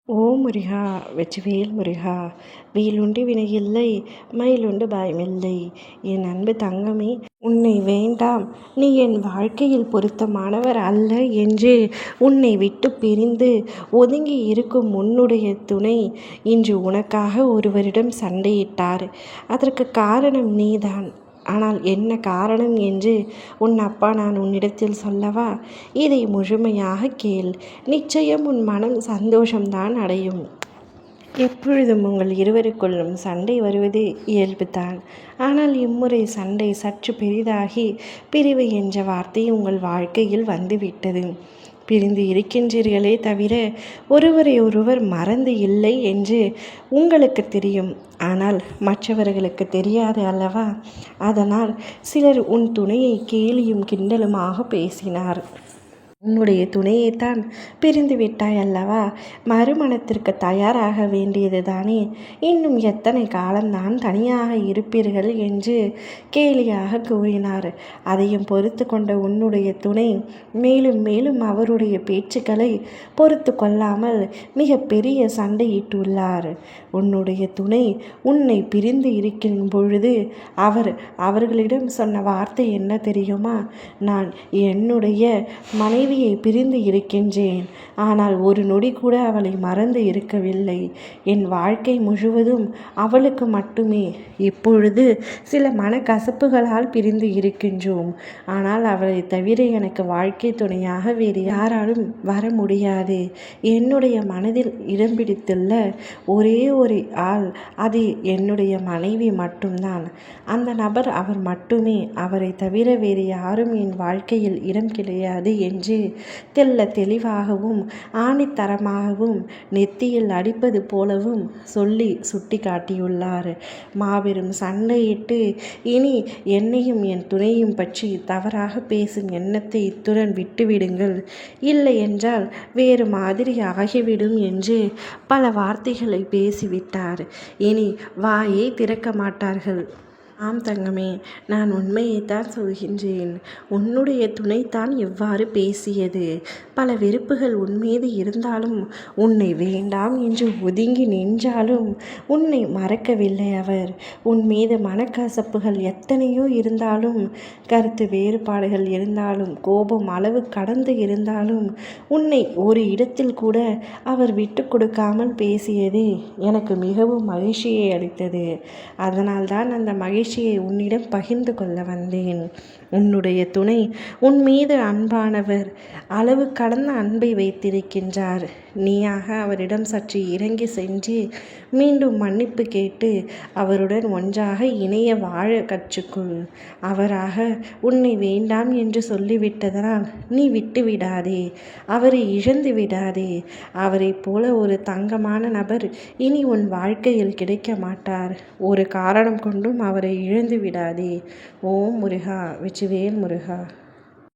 ஓ முருகா! வெற்றிவேல் முருகா! வேலுண்டு வினையில்லை, மயிலுண்டு பயமில்லை. என் அன்பு தங்கமே, உன்னை வேண்டாம், நீ என் வாழ்க்கையில் பொருத்தமானவர் அல்ல என்று உன்னை விட்டு பிரிந்து ஒதுங்கி இருக்கும் உன்னுடைய துணை இன்று உனக்காக ஒருவரிடம் சண்டையிட்டார். அதற்கு காரணம் நீதான். ஆனால் என்ன காரணம் என்று உன் அப்பா நான் உன்னிடத்தில் சொல்லவா? இதை முழுமையாக கேள். நிச்சயம் உன் மனம் சந்தோஷம்தான் அடையும். எப்பொழுதும் உங்கள் இருவருக்குள்ளும் சண்டை வருவது இயல்புதான். ஆனால் இம்முறை சண்டை சற்று பெரிதாகி பிரிவு என்ற வார்த்தை உங்கள் வாழ்க்கையில் வந்துவிட்டது. பிரிந்து இருக்கின்றீர்களே தவிர ஒருவரை ஒருவர் மறந்து இல்லை என்று உங்களுக்கு தெரியும். ஆனால் மற்றவர்களுக்கு தெரியாது அல்லவா? அதனால் சிலர் உன் துணையை கேலியும் கிண்டலுமாக பேசினார். உன்னுடைய துணையைத்தான் பிரிந்து விட்டாய் அல்லவா? மறுமணத்திற்கு தயாராக வேண்டியது தானே. இன்னும் எத்தனை காலம்தான் தனியாக இருப்பீர்கள் என்று கேலியாக கூறினார். அதையும் பொறுத்து கொண்ட உன்னுடைய துணை மேலும் மேலும் அவருடைய பேச்சுக்களை பொறுத்து கொள்ளாமல் மிக பெரிய சண்டையிட்டுள்ளார். உன்னுடைய துணை உன்னை பிரிந்து இருக்கும் பொழுது அவர்களிடம் சொன்ன வார்த்தை என்ன தெரியுமா? நான் என்னுடைய மனைவியை பிரிந்து இருக்கின்றேன். ஆனால் ஒரு நொடி கூட அவளை மறந்து இருக்கவில்லை. என் வாழ்க்கை முழுவதும் அவளுக்கு மட்டுமே. இப்பொழுது சில மனக்கசப்புகளால் பிரிந்து இருக்கின்றோம். ஆனால் அவளை தவிர எனக்கு வாழ்க்கை துணையாக வேறு யாராலும் வர முடியாது. என்னுடைய மனதில் இடம் பிடித்துள்ள ஒரே ஒரு ஆள் அது என்னுடைய மனைவி மட்டும்தான். அந்த நபர் அவர் மட்டுமே. அவரை தவிர வேறு யாரும் என் வாழ்க்கையில் இடம் கிடையாது என்று தெல்ல தெளிவாகவும் ஆணித்தரமாகவும் நெத்தியில் அடிப்பது போலவும் சொல்லி சுட்டி காட்டியுள்ளார். மாபெரும் சண்டையிட்டு இனி என்னையும் என் துணையும் பற்றி தவறாக பேசும் எண்ணத்தை இத்துடன் விட்டுவிடுங்கள், இல்லை என்றால் வேறு மாதிரி ஆகிவிடும் என்று பல வார்த்தைகளை பேசிவிட்டார். இனி வாயை திறக்க மாட்டார்கள். ஆம் தங்கமே, நான் உண்மையைத்தான் சொல்கின்றேன். உன்னுடைய துணைத்தான் இவ்வாறு பேசியது. பல வெறுப்புகள் உன்மீது இருந்தாலும், உன்னை வேண்டாம் என்று ஒதுங்கி நின்றாலும் உன்னை மறக்கவில்லை அவர். உன் மீது மனக்கசப்புகள் எத்தனையோ இருந்தாலும், கருத்து வேறுபாடுகள் இருந்தாலும், கோபம் அளவு கடந்து இருந்தாலும் உன்னை ஒரு இடத்தில் கூட அவர் விட்டு கொடுக்காமல் பேசியது எனக்கு மிகவும் மகிழ்ச்சியை அளித்தது. அதனால்தான் அந்த மகிழ்ச்சியை உன்னிடம் பகிர்ந்து கொள்ள வந்தேன். உன்னுடைய துணை உன் மீது அன்பானவர். அளவு கடந்த அன்பை வைத்திருக்கின்றார். நீயாக அவரிடம் சற்று இறங்கி சென்று மீண்டும் மன்னிப்பு கேட்டு அவருடன் ஒன்றாக இணைய வாழ கற்றுக்கொள். அவராக உன்னை வேண்டாம் என்று சொல்லிவிட்டதனால் நீ விட்டு விடாதே. அவரை இழந்து விடாதே. அவரை போல ஒரு தங்கமான நபர் இனி உன் வாழ்க்கையில் கிடைக்க மாட்டார். ஒரு காரணம் கொண்டும் அவரை இழந்து விடாதே. ஓம் முருகா! வெற்றிவேல் முருகா!